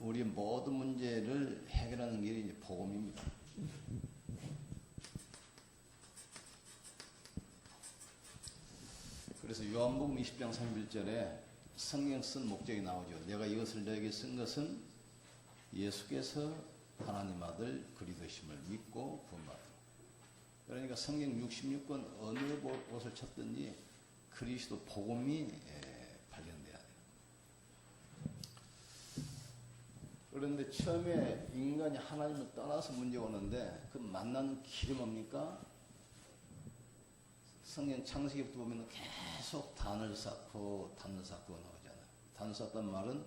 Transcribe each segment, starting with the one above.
우리 모든 문제를 해결하는 길이 이제 복음입니다. 그래서 요한복음 20장 31절에 성경 쓴 목적이 나오죠. 내가 이것을 너에게 쓴 것은 예수께서 하나님 아들 그리스도심을 믿고 구원받으라. 그러니까 성경 66권 어느 곳을 쳤든지 그리스도 복음이 발견돼야 돼요. 그런데 처음에 인간이 하나님을 떠나서 문제가 오는데 그 만나는 길이 뭡니까? 성경 창세기부터 보면 계속 단을 쌓고 나오잖아요. 단을 쌓단 말은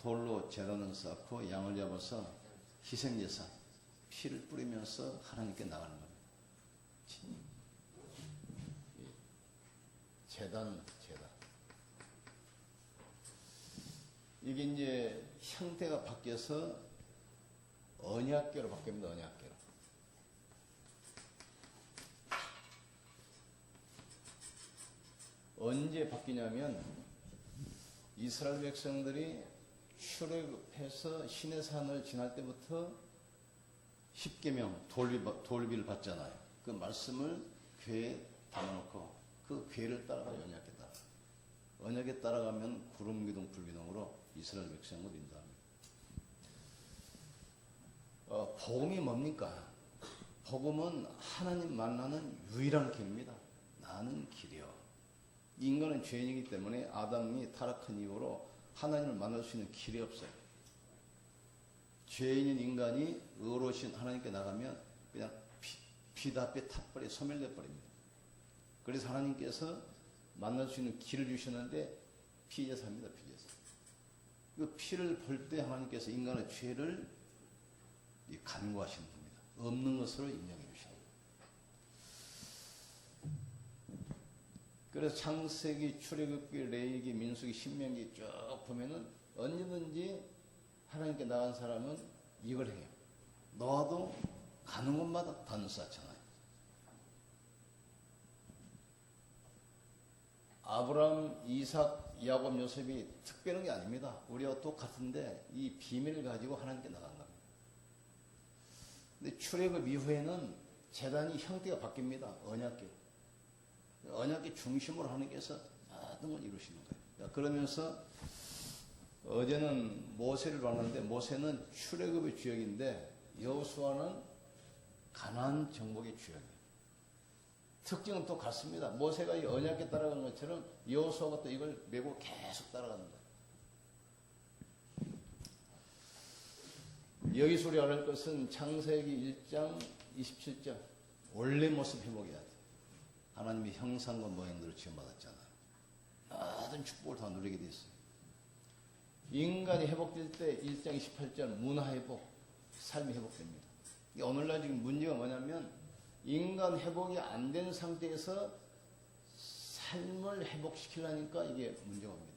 돌로 제단을 쌓고 양을 잡아서 희생제사, 피를 뿌리면서 하나님께 나가는 겁니다. 제단. 이게 이제 형태가 바뀌어서 언약궤로 바뀝니다. 언약궤로. 언제 바뀌냐면 이스라엘 백성들이 출애굽해서 시내산을 지날 때부터 십계명 돌비를 받잖아요. 그 말씀을 궤에 담아놓고 그 궤를 따라가 언약궤 따라. 언약궤 따라가면 구름기둥 불기둥으로 이스라엘 백성을 인도합니다. 복음이 뭡니까? 복음은 하나님 만나는 유일한 길입니다. 나는 길이요. 인간은 죄인이기 때문에 아담이 타락한 이후로 하나님을 만날 수 있는 길이 없어요. 죄인인 인간이 의로우신 하나님께 나가면 그냥 피답에 탑벌에 소멸돼 버립니다. 그래서 하나님께서 만날 수 있는 길을 주셨는데 피제사입니다. 피제사. 그 피를 볼 때 하나님께서 인간의 죄를 간구하시는 겁니다. 없는 것으로 인정해 주십니다. 그래서 창세기, 출애굽기, 레위기, 민수기, 신명기 쭉 보면은 언제든지 하나님께 나간 사람은 이걸 해요. 노아도 가는 곳마다 단을 쌓잖아요. 아브라함, 이삭, 야곱, 요셉이 특별한 게 아닙니다. 우리와 똑같은데 이 비밀을 가지고 하나님께 나간 겁니다. 근데 출애굽 이후에는 제단이 형태가 바뀝니다. 언약궤. 언약궤 중심으로 하나님께서 모든 걸 이루시는 거예요. 그러면서 어제는 모세를 봤는데 모세는 출애굽의 주역인데 여호수아는 가나안 정복의 주역이에요. 특징은 또 같습니다. 모세가 이 언약궤 따라간 것처럼 여호수아가 또 이걸 메고 계속 따라갑니다. 여기서 우리 알을 것은 창세기 1장 27절 원래 모습 회복해야 돼. 하나님의 형상과 모양대로 지음받았잖아요. 모든 축복을 다 누리게 돼 있어요. 인간이 회복될 때 1장 28절 문화 회복, 삶이 회복됩니다. 오늘날 지금 문제가 뭐냐면 인간 회복이 안 된 상태에서 삶을 회복시키려니까 이게 문제가 옵니다.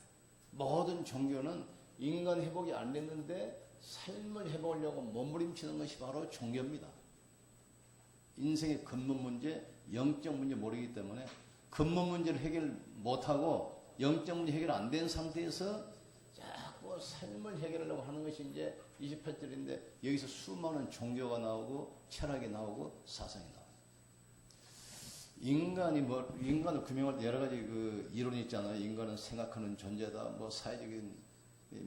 모든 종교는 인간 회복이 안 됐는데 삶을 회복하려고 몸부림치는 것이 바로 종교입니다. 인생의 근본 문제, 영적 문제 모르기 때문에 근본 문제를 해결 못하고 영적 문제 해결 안 된 상태에서 자꾸 삶을 해결하려고 하는 것이 이제 28절인데 여기서 수많은 종교가 나오고 철학이 나오고 사상이 나와요. 인간을 규명할 때 여러 가지 그 이론이 있잖아요. 인간은 생각하는 존재다, 뭐 사회적인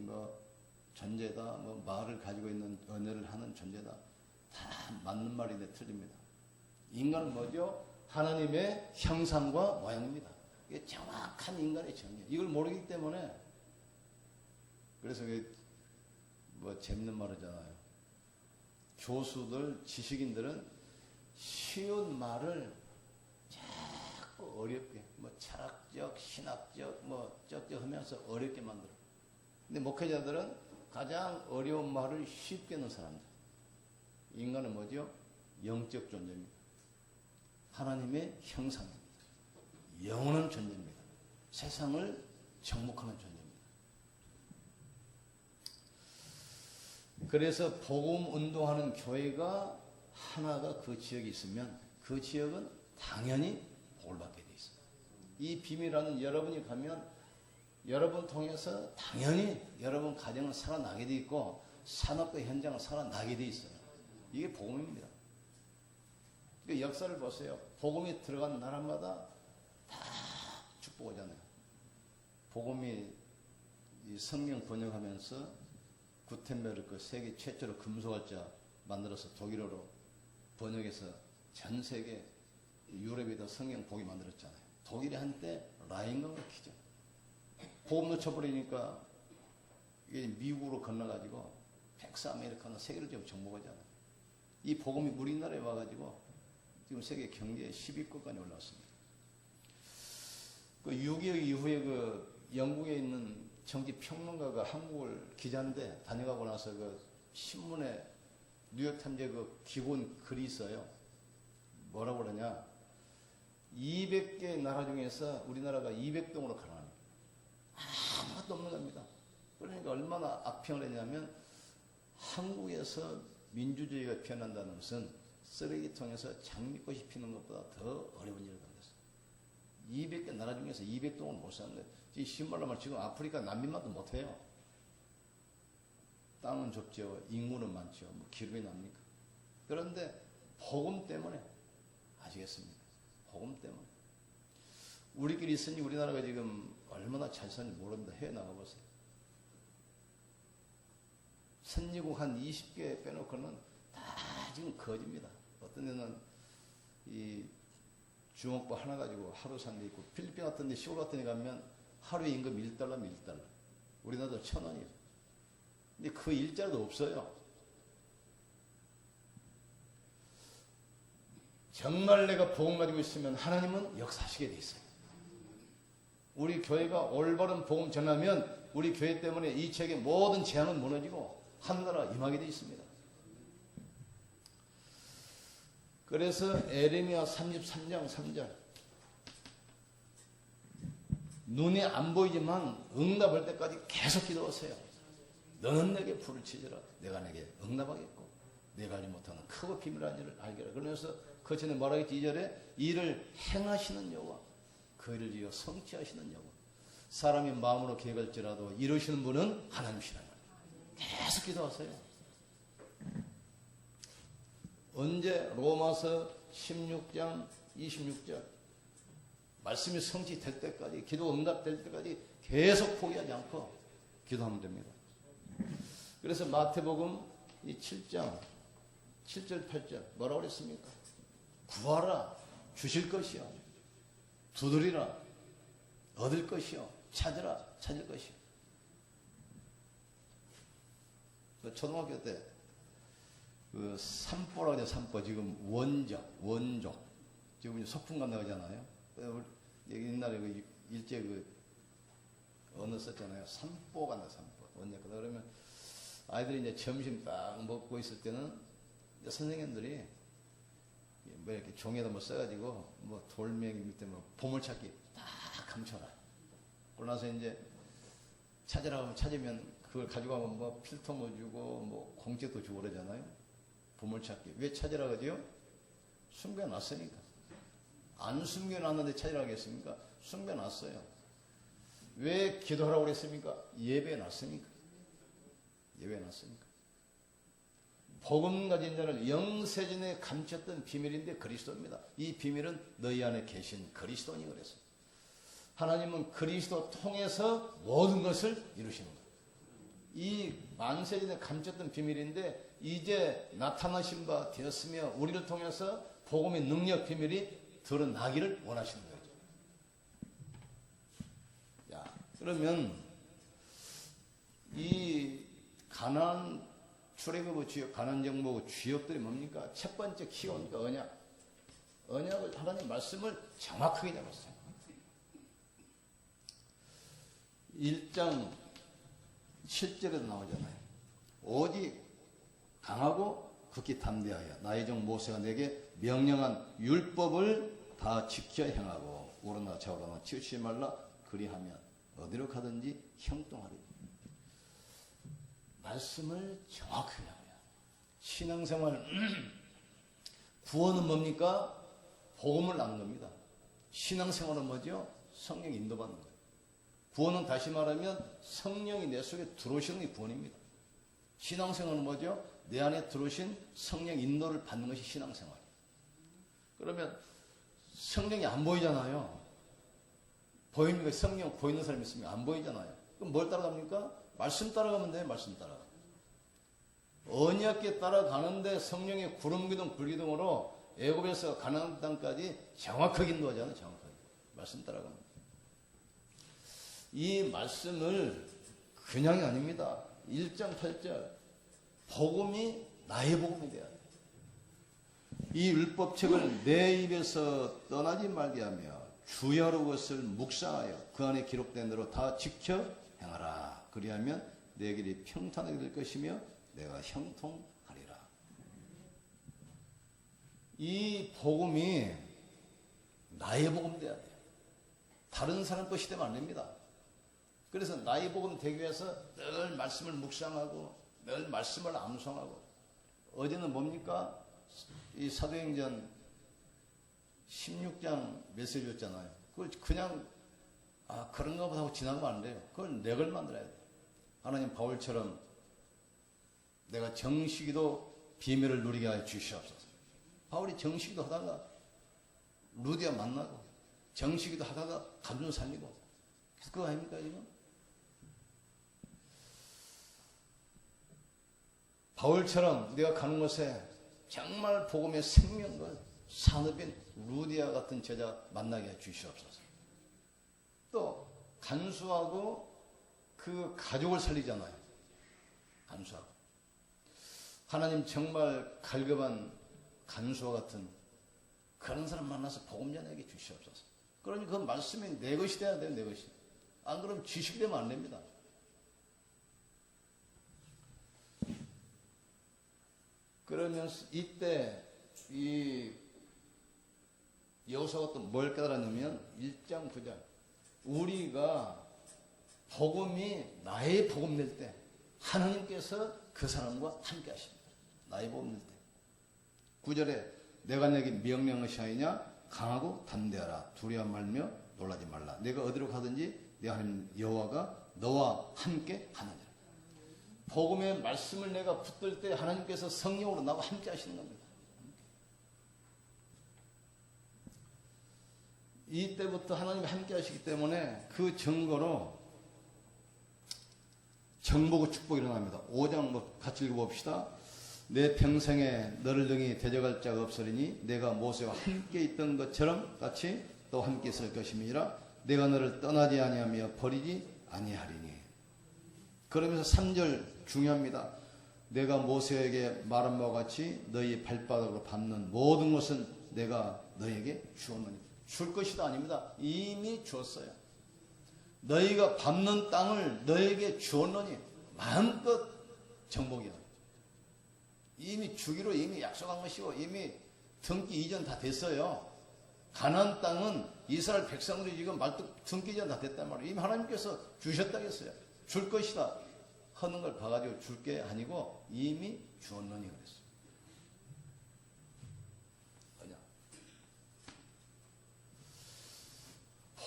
뭐 존재다, 뭐 말을 가지고 있는 언어를 하는 존재다. 다 맞는 말인데 틀립니다. 인간은 뭐죠? 하나님의 형상과 모양입니다. 이게 정확한 인간의 정의. 이걸 모르기 때문에 그래서 뭐 재밌는 말이잖아요. 교수들, 지식인들은 쉬운 말을 자꾸 어렵게, 뭐 철학적, 신학적, 뭐 쩍쩍 하면서 어렵게 만들어. 근데 목회자들은 가장 어려운 말을 쉽게 하는 사람들. 인간은 뭐죠? 영적 존재입니다. 하나님의 형상입니다. 영원한 존재입니다. 세상을 정복하는 존재입니다. 그래서 복음 운동하는 교회가 하나가 그 지역에 있으면 그 지역은 당연히 복을 받게 돼 있어요. 이 비밀하는 여러분이 가면 여러분 통해서 당연히 여러분 가정은 살아나게 돼 있고 산업의 현장을 살아나게 돼 있어요. 이게 복음입니다. 그 역사를 보세요. 복음이 들어간 나라마다 다 축복하잖아요. 복음이 이 성경 번역하면서 구텐베르크 세계 최초로 금속활자 만들어서 독일어로 번역해서 전 세계 유럽에도 성경 복음 만들었잖아요. 독일이 한때 라인강을 키죠. 복음 놓쳐버리니까 이게 미국으로 건너가지고 텍스아메리카나 세계를 지금 정복하잖아요. 이 복음이 우리나라에 와가지고 지금 세계 경제 10위권까지 올라왔습니다. 그 6.25 이후에 그 영국에 있는 정치 평론가가 한국을 기자인데 다녀가고 나서 그 신문에 뉴욕타임즈에 그 기본 글이 있어요. 뭐라고 그러냐. 200개 나라 중에서 우리나라가 200동으로 가난합니다. 아무것도 없는 겁니다. 그러니까 얼마나 악평을 했냐면 한국에서 민주주의가 피어난다는 것은 쓰레기통에서 장미꽃이 피는 것보다 더 어려운 일을 건졌어요. 200개 나라 중에서 200동을 못 사는 거예요. 신발로 말하면 지금 아프리카 난민만도 못해요. 땅은 좁죠. 인구는 많죠. 뭐 기름이 납니까? 그런데 복음 때문에 아시겠습니까? 복음 때문에. 우리끼리 있으니 우리나라가 지금 얼마나 잘 사는지 모릅니다. 해외 나가보세요. 선진국 한 20개 빼놓고는 다 지금 거짓입니다. 어떤 데는 이 중업부 하나 가지고 하루 산 데 있고 필리핀 같은 데 시골 같은 데 가면 하루에 임금 1달러면 1달러. 우리나라도 1,000원이에요. 근데 그 일자리도 없어요. 정말 내가 복음 가지고 있으면 하나님은 역사하시게 돼 있어요. 우리 교회가 올바른 복음 전하면 우리 교회 때문에 이 책의 모든 재앙은 무너지고 하늘나라 임하게 돼 있습니다. 그래서 에레미야 33장 3절 눈에 안 보이지만 응답할 때까지 계속 기도하세요. 너는 내게 불을 치지라 내가 내게 응답하겠고 내가 알지 못하는 크고 비밀한 일을 알게라. 그러면서 그 전에 말하겠지 2절에 이를 행하시는 여호와 그 일을 지어 성취하시는 여호와 사람이 마음으로 계획할지라도 이루시는 분은 하나님이시라. 계속 기도하세요. 언제 로마서 16장 26절 말씀이 성취될 때까지 기도 응답될 때까지 계속 포기하지 않고 기도하면 됩니다. 그래서 마태복음 이 7장 7절 8절 뭐라고 그랬습니까? 구하라 주실 것이요 두드리라 얻을 것이요 찾으라 찾을 것이요. 초등학교 때 그 삼보라고 해요. 삼보 지금 원족 지금 소풍간 나가잖아요. 옛날에 그 일제 그 언어 썼잖아요. 삼보 간다 삼보 원족. 그러면 아이들이 이제 점심 딱 먹고 있을 때는 선생님들이 뭐 이렇게 종에다 뭐 써가지고 뭐 돌멩이 밑에 뭐 보물찾기 딱 감춰놔. 그러고 나서 이제 찾으라고 하면 찾으면 그걸 가지고 가면 뭐 필통도 주고 뭐 공책도 주고 그러잖아요. 보물찾기. 왜 찾으라고 하죠? 숨겨놨으니까. 안 숨겨놨는데 찾으라고 하겠습니까? 숨겨놨어요. 왜 기도하라고 그랬습니까? 예배해놨으니까. 예배해놨으니까. 복음 가진 자를 영세전에 감췄던 비밀인데 그리스도입니다. 이 비밀은 너희 안에 계신 그리스도니 그랬어요. 하나님은 그리스도 통해서 모든 것을 이루시는 거예요. 이 만세전에 감췄던 비밀인데 이제 나타나신 바 되었으며 우리를 통해서 복음의 능력 비밀이 드러나기를 원하시는 거죠. 야, 그러면 이 가나안 출애굽의 주역, 가나안 정복의 주역들이 뭡니까? 첫 번째 키워니까 언약. 언약을 하나님 말씀을 정확하게 잡았어요. 1장 7절에도 나오잖아요. 오직 강하고 극히 담대하여 나의 종 모세가 내게 명령한 율법을 다 지켜 행하고 오르나 좌우로나 치우치지 말라. 그리하면 어디로 가든지 형통하리. 말씀을 정확하게 하고요. 신앙생활 구원은 뭡니까? 복음을 아는 겁니다. 신앙생활은 뭐죠? 성령 인도받는 거예요. 구원은 다시 말하면 성령이 내 속에 들어오시는 게 구원입니다. 신앙생활은 뭐죠? 내 안에 들어오신 성령 인도를 받는 것이 신앙생활이에요. 그러면 성령이 안 보이잖아요. 보입니까? 성령 보이는 사람이 있습니까? 안 보이잖아요. 그럼 뭘 따라갑니까? 말씀 따라가면 돼요. 말씀 따라가. 언약계 따라가는데 성령의 구름기둥 불기둥으로 애굽에서 가나안 땅까지 정확하게 인도하잖아요. 정확하게. 말씀 따라가면 돼요. 이 말씀을 그냥이 아닙니다. 1장 8절 복음이 나의 복음이 돼야 돼. 이 율법책을 내 입에서 떠나지 말게 하며 주야로 그것을 묵상하여 그 안에 기록된 대로 다 지켜 행하라. 그리하면 내 길이 평탄하게 될 것이며 내가 형통하리라. 이 복음이 나의 복음 돼야 돼요. 다른 사람 것이 되면 안 됩니다. 그래서 나의 복음 되기 위해서 늘 말씀을 묵상하고 늘 말씀을 암송하고. 어제는 뭡니까? 이 사도행전 16장 메시지였잖아요. 그걸 그냥 그런가 보다 하고 지나가면 안 돼요. 그걸 내 걸 만들어야 돼요. 하나님 바울처럼 내가 정식이도 비밀을 누리게 하여 주시옵소서. 바울이 정식이도 하다가 루디아 만나고 정식이도 하다가 감정 살리고. 그거 아닙니까 지금? 바울처럼 내가 가는 곳에 정말 복음의 생명을 산업인 루디아 같은 제자 만나게 해 주시옵소서. 또 간수하고 그 가족을 살리잖아요. 간수하고. 하나님 정말 갈급한 간수와 같은 그런 사람 만나서 복음 전하게 주시옵소서. 그러니 그 말씀이 내 것이 돼야 돼요. 내 것이. 안 그러면 지식이 되면 안 됩니다. 그러면 이때 이 여호수아가 또 뭘 깨달았냐면 1장 9절 우리가 복음이 나의 복음 낼 때 하나님께서 그 사람과 함께 하십니다. 나의 복음 낼 때 9절에 내가 내게 명령하시 하이냐 강하고 담대하라 두려워 말며 놀라지 말라 내가 어디로 가든지 내 하나님 여호와가 너와 함께 하느니라. 복음의 말씀을 내가 붙들 때 하나님께서 성령으로 나와 함께 하시는 겁니다. 이때부터 하나님이 함께 하시기 때문에 그 증거로 정복의 축복이 일어납니다. 5장 같이 읽어봅시다. 내 평생에 너를 등이 대적할 자가 없으리니 내가 모세와 함께 있던 것처럼 같이 또 함께 있을 것임이라 내가 너를 떠나지 아니하며 버리지 아니하리니. 그러면서 3절 중요합니다. 내가 모세에게 말한 바와 같이 너희 발바닥으로 밟는 모든 것은 내가 너에게 주었느니. 줄 것이다 아닙니다. 이미 주었어요. 너희가 밟는 땅을 너에게 주었느니 마음껏 정복이야. 이미 주기로 이미 약속한 것이고 이미 등기 이전 다 됐어요. 가나안 땅은 이스라엘 백성들이 지금 말뚝 등기 이전 다 됐단 말이에요. 이미 하나님께서 주셨다겠어요. 줄 것이다 하는 걸 봐가지고 줄 게 아니고 이미 주었느니 그랬어요.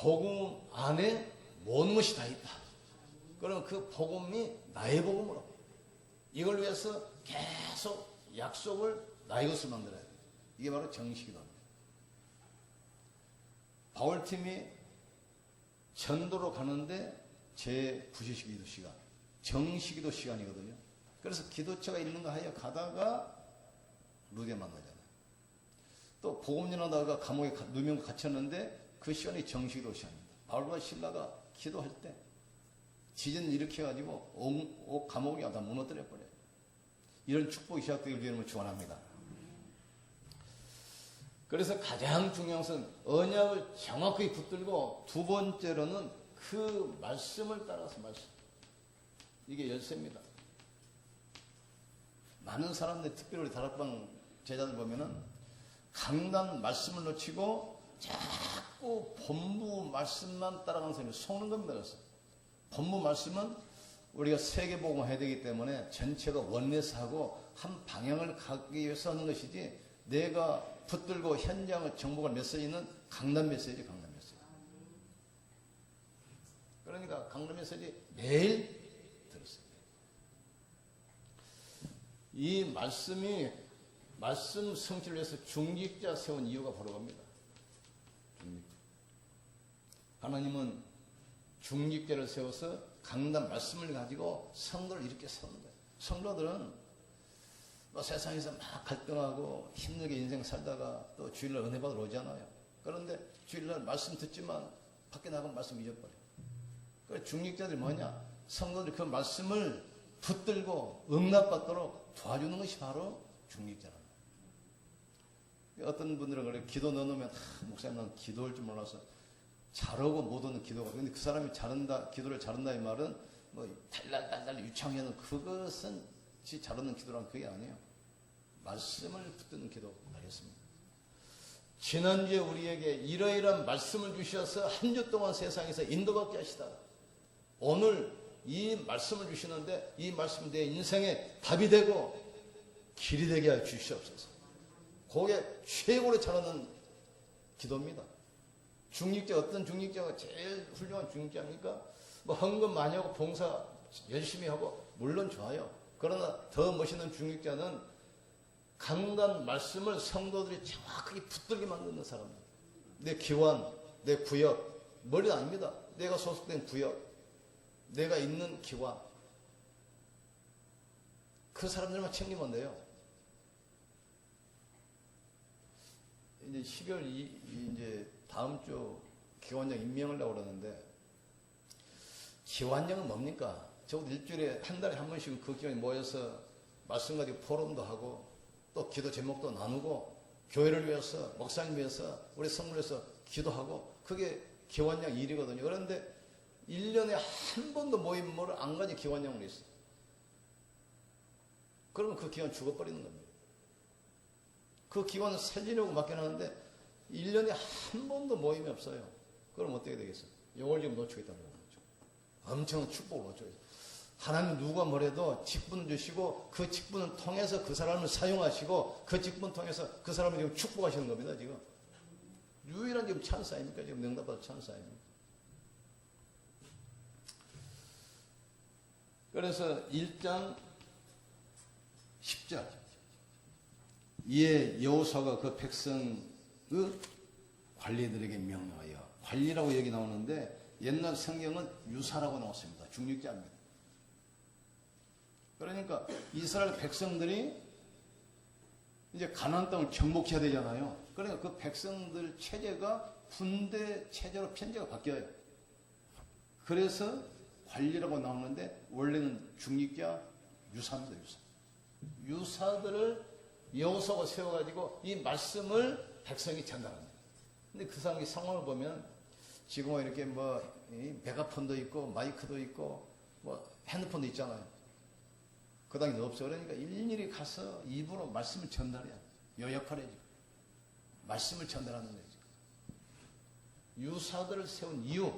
복음 안에 모든 것이 다 있다. 그러면 그 복음이 나의 복음으로 이걸 위해서 계속 약속을 나의 것을 만들어야 돼. 이게 바로 정식이다. 바울팀이 전도로 가는데 제 9시 기도 시간, 정식기도 시간이거든요. 그래서 기도처가 있는가 하여 가다가 루디아 만나잖아요. 또 복음 전하다가 감옥에 누명 갇혔는데 그 시간이 정식기도 시간입니다. 바울과 실라가 기도할 때 지진 일으켜가지고 감옥이 다 무너뜨려 버려요. 이런 축복이 시작되길 위해 축원합니다. 그래서 가장 중요한 것은 언약을 정확하게 붙들고 두 번째로는 그 말씀을 따라서 말씀. 이게 열쇠입니다. 많은 사람들 특별히 우리 다락방 제자들 보면은 강단 말씀을 놓치고 자꾸 본부 말씀만 따라가는 사람이 속는 겁니다. 그래서 본부 말씀은 우리가 세계복음을 해야 되기 때문에 전체가 원내스하고 한 방향을 가기 위해서 하는 것이지 내가 붙들고 현장을 정복할 메시지는 강단 메시지, 강단 메시지. 그러니까 강단 메시지 매일 들었어요. 이 말씀 성취를 위해서 중직자 세운 이유가 바로 겁니다. 하나님은 중직자를 세워서 강단 말씀을 가지고 성도를 이렇게 세우는 거예요. 성도들은 뭐 세상에서 막 갈등하고 힘들게 인생 살다가 또 주일날 은혜 받으러 오잖아요. 그런데 주일날 말씀 듣지만 밖에 나가면 말씀 잊어버려요. 그래서 중직자들이 뭐냐? 성도들이 그 말씀을 붙들고 응답받도록 도와주는 것이 바로 중직자라는 거예요. 어떤 분들은 그래, 기도 넣어놓으면 목사님 난 기도할 줄 몰라서 잘하고 못하는 기도가. 근데 그 사람이 잘한다, 기도를 잘한다 이 말은 뭐 달달달달 유창하는 그것은 잘하는 기도란 그게 아니에요. 말씀을 붙드는 기도 하겠습니다. 지난주에 우리에게 이러이러한 말씀을 주셔서 한 주 동안 세상에서 인도받게 하시다. 오늘 이 말씀을 주시는데 이 말씀이 내 인생의 답이 되고 길이 되게 하여 주시옵소서. 그게 최고로 잘하는 기도입니다. 중직자, 어떤 중직자가 제일 훌륭한 중직자입니까? 뭐 헌금 많이 하고 봉사 열심히 하고 물론 좋아요. 그러나 더 멋있는 중직자는 강단 말씀을 성도들이 정확하게 붙들게 만드는 사람들. 내 기관, 내 구역, 머리 아닙니다. 내가 소속된 구역, 내가 있는 기관. 그 사람들만 챙기면 돼요. 이제 12월 이제 다음 주 기관장 임명하려고 그러는데, 기관장은 뭡니까? 적어도 일주일에 한 달에 한 번씩은 그 기관이 모여서 말씀 가지고 포럼도 하고 또 기도 제목도 나누고 교회를 위해서, 목사님 위해서, 우리 성도를 위해서 기도하고, 그게 기관장 일이거든요. 그런데 1년에 한 번도 모임을 안 가진 기관장으로 있어요. 그러면 그 기관 죽어버리는 겁니다. 그 기관은 살리려고 맡겨놨는데 1년에 한 번도 모임이 없어요. 그럼 어떻게 되겠어요? 이걸 지금 놓치겠다는 거죠. 엄청난 축복을 놓치겠어요. 하나님 누가 뭐래도 직분 주시고 그 직분을 통해서 그 사람을 사용하시고 그 직분 통해서 그 사람을 지금 축복하시는 겁니다. 지금 유일한 지금 찬스 아닙니까? 지금 응답받을 찬스 아닙니까? 그래서 1장 10절 이에 여호수아가 그 백성의 관리들에게 명령하여, 관리라고 얘기 나오는데 옛날 성경은 유사라고 나왔습니다. 중직자입니다. 그러니까 이스라엘 백성들이 이제 가나안 땅을 정복해야 되잖아요. 그러니까 그 백성들 체제가 분대 체제로 편제가 바뀌어요. 그래서 관리라고 나오는데 원래는 중직자 유사입니다. 유사들을 여호수아가 세워가지고 이 말씀을 백성이 전달합니다. 근데 그 상황을 보면 지금은 이렇게 뭐 메가폰도 있고 마이크도 있고 뭐 핸드폰도 있잖아요. 그 당시 없어. 그러니까 일일이 가서 입으로 말씀을 전달해야 요 역할이에요. 말씀을 전달하는 거죠. 유사들을 세운 이유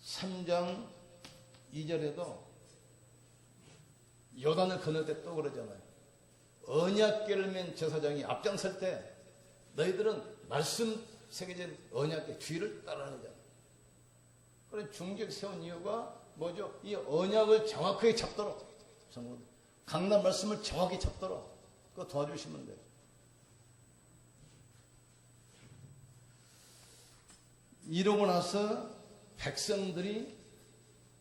3장 2절에도 요단을 건널 때 또 그러잖아요. 언약궤를 맨 제사장이 앞장설 때 너희들은 말씀 새겨진 언약궤 뒤를 따라가잖아요. 그래서 중직 세운 이유가 뭐죠? 이 언약을 정확하게 잡도록, 강단 말씀을 정확히 잡도록 그거 도와주시면 돼요. 이러고 나서 백성들이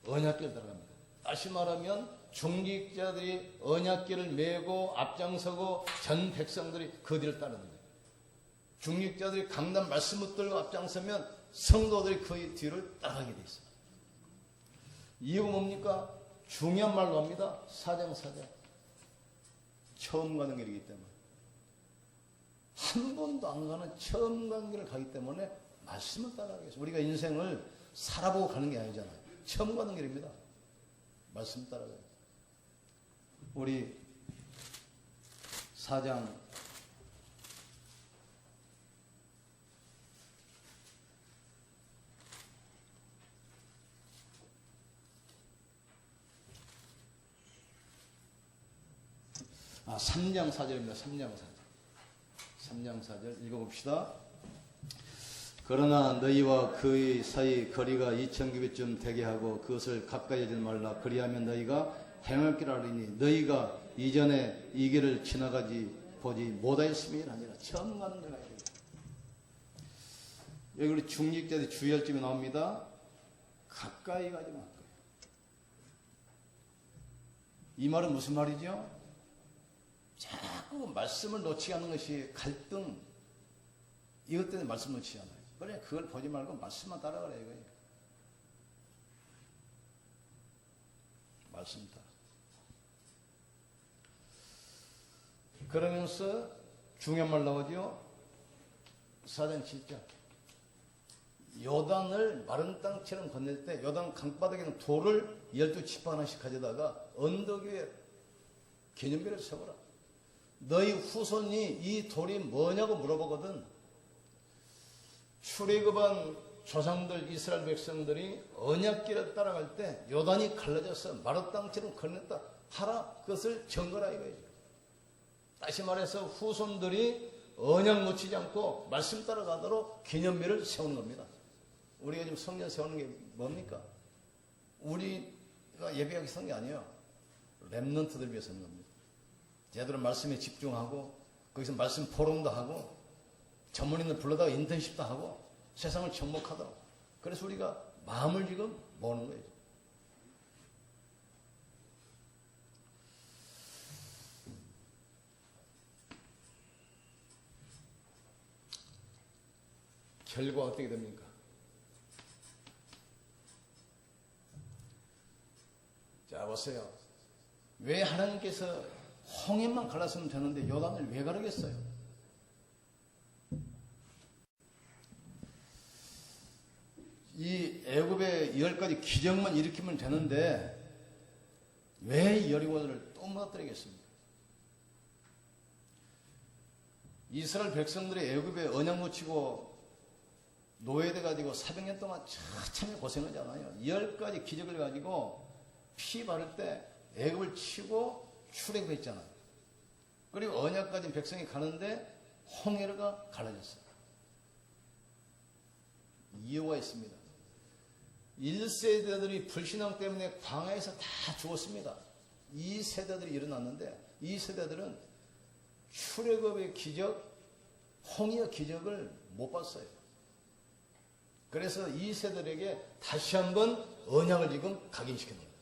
언약궤를 들어갑니다. 다시 말하면 중직자들이 언약궤를 메고 앞장서고 전 백성들이 그 뒤를 따르는 거예요. 중직자들이 강단 말씀을 들고 앞장서면 성도들이 그 뒤를 따라가게 돼 있어요. 이유가 뭡니까? 중요한 말로 합니다. 4장. 처음 가는 길이기 때문에. 한 번도 안 가는 처음 가는 길을 가기 때문에 말씀을 따라가겠어요. 우리가 인생을 살아보고 가는 게 아니잖아요. 처음 가는 길입니다. 말씀 따라가요. 우리 4장 3장 4절입니다. 3장 4절 읽어봅시다. 그러나 너희와 그의 사이 거리가 2000규빗쯤 되게 하고 그것을 가까이 하지 말라. 그리하면 너희가 행할 길 아리니 너희가 이전에 이 길을 지나가지 보지 못하였음이 아니라 처음 가는 데가 아니라. 여기 우리 중직자들이 주의할 점이 나옵니다. 가까이 가지 마. 이 말은 무슨 말이죠? 자꾸 말씀을 놓치게 하는 것이 갈등, 이것 때문에 말씀을 놓치지 않아요. 그래, 그걸 보지 말고 말씀만 따라가라 이거예요. 말씀 따라. 그러면서 중요한 말 나오죠. 4장 7절. 요단을 마른 땅처럼 건널 때 요단 강바닥에는 돌을 12지파 하나씩 가져다가 언덕 위에 기념비를 세워라. 너희 후손이 이 돌이 뭐냐고 물어보거든. 출애굽한 조상들 이스라엘 백성들이 언약길을 따라갈 때 요단이 갈라져서 마른 땅처럼 건넜다 하라. 그것을 증거라 이거예요. 다시 말해서 후손들이 언약 놓치지 않고 말씀 따라가도록 기념비를 세우는 겁니다. 우리가 지금 성전 세우는 게 뭡니까? 우리가 예배하기 세운 게 아니에요. 렘넌트들 위해서 하는 겁니다. 제대로 말씀에 집중하고 거기서 말씀 포럼도 하고 전문인들 불러다가 인턴십도 하고 세상을 정복하도록. 그래서 우리가 마음을 지금 모으는 거예요. 결과가 어떻게 됩니까? 자, 보세요. 왜 하나님께서 홍해만 갈랐으면 되는데 요단을 왜 가르겠어요? 이 애굽의 10가지 기적만 일으키면 되는데 왜 여리고를 또 무너뜨리겠습니까? 이스라엘 백성들이 애굽에 언약 놓치고 노예돼 가지고 400년 동안 처참히 고생하잖아요. 10가지 기적을 가지고 피 바를 때 애굽을 치고 출애굽했잖아요. 그리고 언약 가진 백성이 가는데 홍해가 갈라졌어요. 이유가 있습니다. 1세대들이 불신앙 때문에 광야에서 다 죽었습니다. 2세대들이 일어났는데 이 세대들은 출애굽의 기적, 홍해의 기적을 못 봤어요. 그래서 이 세대들에게 다시 한번 언약을 지금 각인시키는 거예요.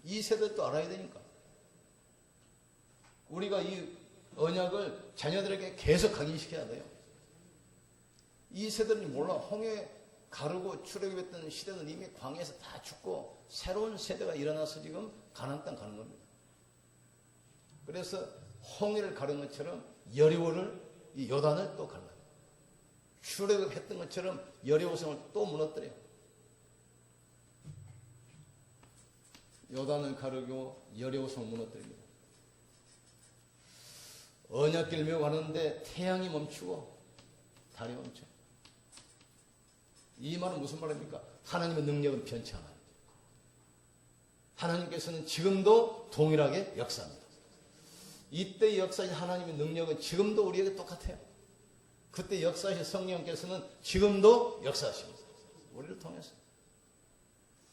이 세대도 알아야 되니까. 우리가 이 언약을 자녀들에게 계속 각인시켜야 돼요. 이 세대는 몰라. 홍해 가르고 출애굽했던 시대는 이미 광야에서 다 죽고 새로운 세대가 일어나서 지금 가나안 땅 가는 겁니다. 그래서 홍해를 가른 것처럼 여리고를, 이 요단을 또 갈라요. 출애굽했던 것처럼 여리고성을 또 무너뜨려요. 요단을 가르고 여리고성을 무너뜨립니다. 언약길 메고 가는데 태양이 멈추고 달이 멈춰요. 이 말은 무슨 말입니까? 하나님의 능력은 변치 않아요. 하나님께서는 지금도 동일하게 역사합니다. 이때 역사하신 하나님의 능력은 지금도 우리에게 똑같아요. 그때 역사하신 성령께서는 지금도 역사하십니다. 우리를 통해서.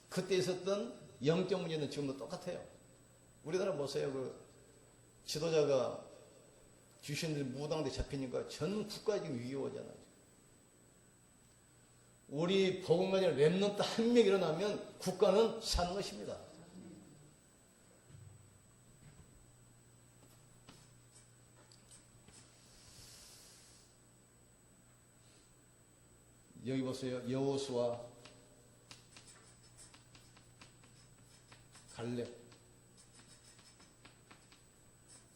그때 있었던 영적 문제는 지금도 똑같아요. 우리나라 보세요. 그 지도자가 귀신들이 무당한테 잡히니까 전 국가에 지금 위기가 오잖아요. 우리 복음 가진 렘넌트 한 명 일어나면 국가는 사는 것입니다. 여기 보세요. 여호수아, 갈렙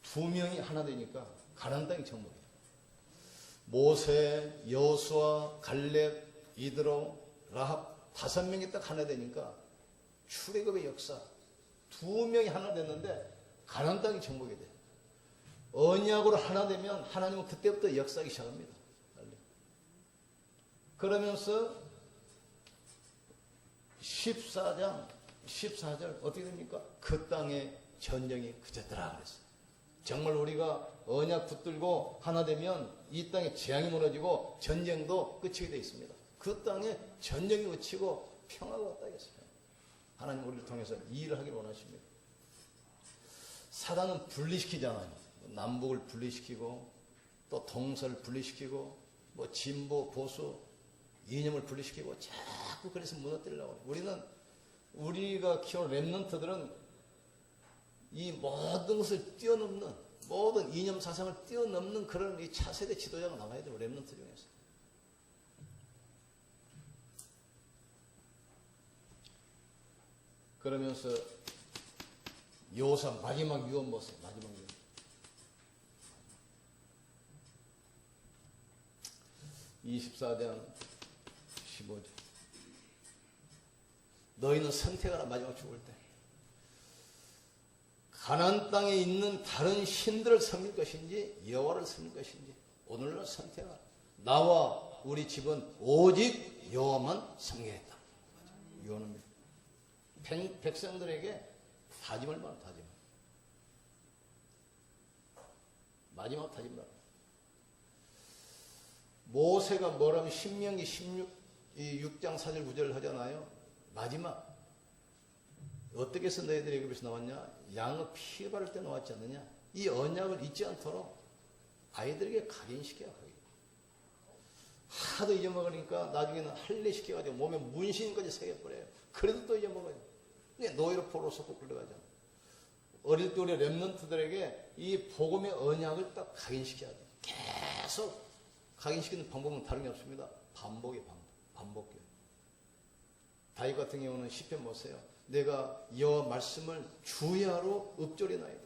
두 명이 하나 되니까 가나안 땅이 정복이에요. 모세, 여호수아, 갈렙, 이드로, 라합 5명이 딱 하나 되니까 출애굽의 역사 2명이 하나 됐는데 가나안 땅이 정복이 돼요. 언약으로 하나 되면 하나님은 그때부터 역사하기 시작합니다. 그러면서 14절 어떻게 됩니까? 그 땅에 전쟁이 그쳤더라 그랬어요. 정말 우리가 언약 붙들고 하나 되면 이 땅에 재앙이 무너지고 전쟁도 끝이게 되어 있습니다. 그 땅에 전쟁이 그치고 평화가 왔다 했어요. 하나님 우리를 통해서 이 일을 하기를 원하십니다. 사단은 분리시키잖아요. 남북을 분리시키고 또 동서를 분리시키고 뭐 진보 보수 이념을 분리시키고 자꾸 그래서 무너뜨리려고. 우리가 키우는 렘넌트들은 이 모든 것을 뛰어넘는, 모든 이념 사상을 뛰어넘는 그런 이 차세대 지도자가 나와야 돼요. 렘넌트 중에서. 그러면서 요사 마지막 유언 보세요. 마지막 유언. (24장 15절) 너희는 선택하라. 마지막 죽을 때 가나안 땅에 있는 다른 신들을 섬길 것인지 여호와를 섬길 것인지 오늘날 선택하라. 나와 우리 집은 오직 여호와만 섬기겠다. 유언입니다. 백성들에게 다짐을 말하. 다짐. 마지막 다짐을 말하. 모세가 뭐라면 신명기 6장 4절 9절을 하잖아요. 마지막 어떻게 해서 너희들이 애굽에서 나왔냐? 양의 피 바를 때 나왔지 않느냐? 이 언약을 잊지 않도록 아이들에게 각인시켜야 하거든요. 하도 잊어먹으니까 나중에는 할례시켜가지고 몸에 문신까지 새겨버려요. 그래도 또 잊어먹어요. 노예로 포로로 쏟고 끌려가잖아. 어릴 때 우리 렘넌트들에게 이 복음의 언약을 딱 각인시켜야 돼. 계속 각인시키는 방법은 다른 게 없습니다. 반복이에요. 반복이에요. 다윗 같은 경우는 시편 보세요. 내가 여호와 말씀을 주야로 읊조리나이다.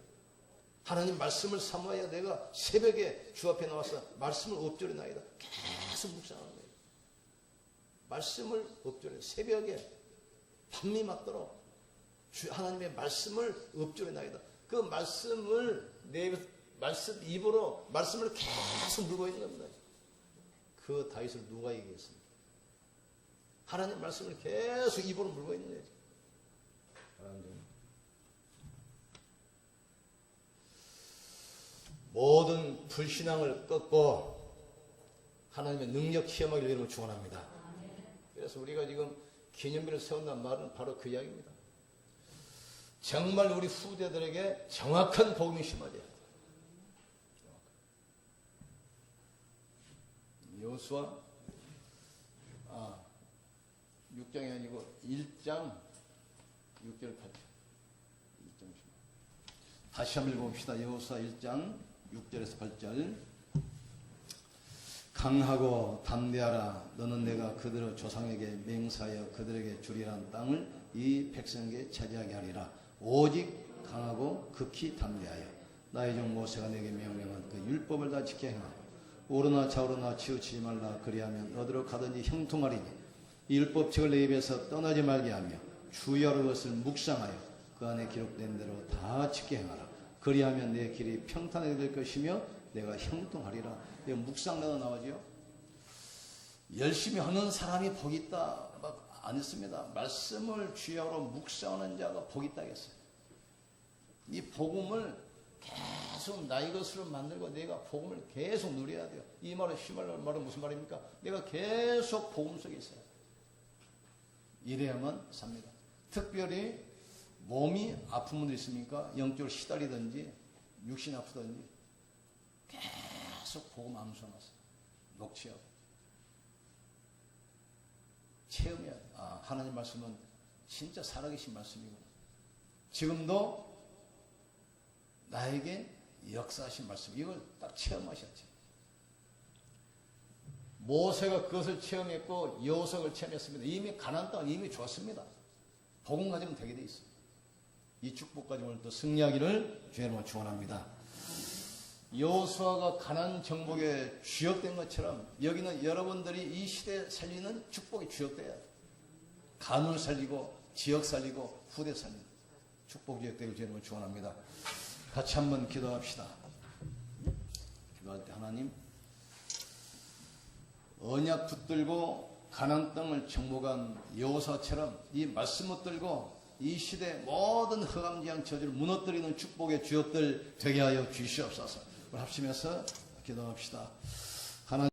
하나님 말씀을 사모하여 내가 새벽에 주 앞에 나와서 말씀을 읊조리나이다. 계속 묵상하는 거예요. 말씀을 읊조리. 새벽에 밤이 맞도록 하나님의 말씀을 읊조리나이다. 그 말씀을 말씀 입으로 말씀을 계속 물고 있는 겁니다. 그 다윗을 누가 이기겠습니까? 하나님 말씀을 계속 입으로 물고 있는 거예요. 모든 불신앙을 꺾고 하나님의 능력 체험하기를 여러분 축원합니다. 그래서 우리가 지금 기념비를 세운다는 말은 바로 그 이야기입니다. 정말 우리 후대들에게 정확한 복음이 심어져야 돼요. 여호수아 6장이 아니고 1장 6절 8절. 다시 한번 읽어봅시다. 여호수아 1장 6절에서 8절. 강하고 담대하라. 너는 내가 그들의 조상에게 맹세하여 그들에게 주리란 땅을 이 백성에게 차지하게 하리라. 오직 강하고 극히 담대하여 나의 종 모세가 내게 명령한 그 율법을 다 지켜 행하라. 오르나 좌우로나 치우치지 말라. 그리하면 어디로 가든지 형통하리니 이 율법책을 내 입에서 떠나지 말게 하며 주야로 그것을 묵상하여 그 안에 기록된 대로 다 지켜 행하라. 그리하면 내 길이 평탄하게 될 것이며 내가 형통하리라. 이거 묵상가가 나오죠. 열심히 하는 사람이 복이 있다 막 안 했습니다. 말씀을 주야로 묵상하는 자가 복이 있다 했어요. 이 복음을 계속 나의 것으로 만들고 내가 복음을 계속 누려야 돼요. 이 말은 말은 무슨 말입니까? 내가 계속 복음 속에 있어요. 이래야만 삽니다. 특별히 몸이 아픈 분들 있습니까? 영적으로 시달리든지 육신 아프든지 계속 복음 암송하세요. 녹취하고 체험해야 돼요. 하나님 말씀은 진짜 살아계신 말씀이구나. 지금도 나에게 역사하신 말씀, 이걸 딱 체험하셨지. 모세가 그것을 체험했고 여호수아를 체험했습니다. 이미 가나안 땅은 이미 줬습니다. 복음 가지면 되게 돼 있어요. 이 축복 가지고 오늘 또 승리하기를 주의 이름으로 축원합니다. 여호수아가 가나안 정복에 주역된 것처럼 여기는 여러분들이 이 시대에 살리는 축복이 주역돼야 돼요. 가문 살리고 지역 살리고 후대 살리는 축복 주역되길 주의 이름으로 축원합니다. 같이 한번 기도합시다. 기도할 때 하나님 언약 붙들고 가나안 땅을 정복한 여호수아처럼 이 말씀 붙들고 이 시대 모든 흑암지향 저주를 무너뜨리는 축복의 주역들 되게 하여 주시옵소서. 우리 합심해서 기도합시다. 하나님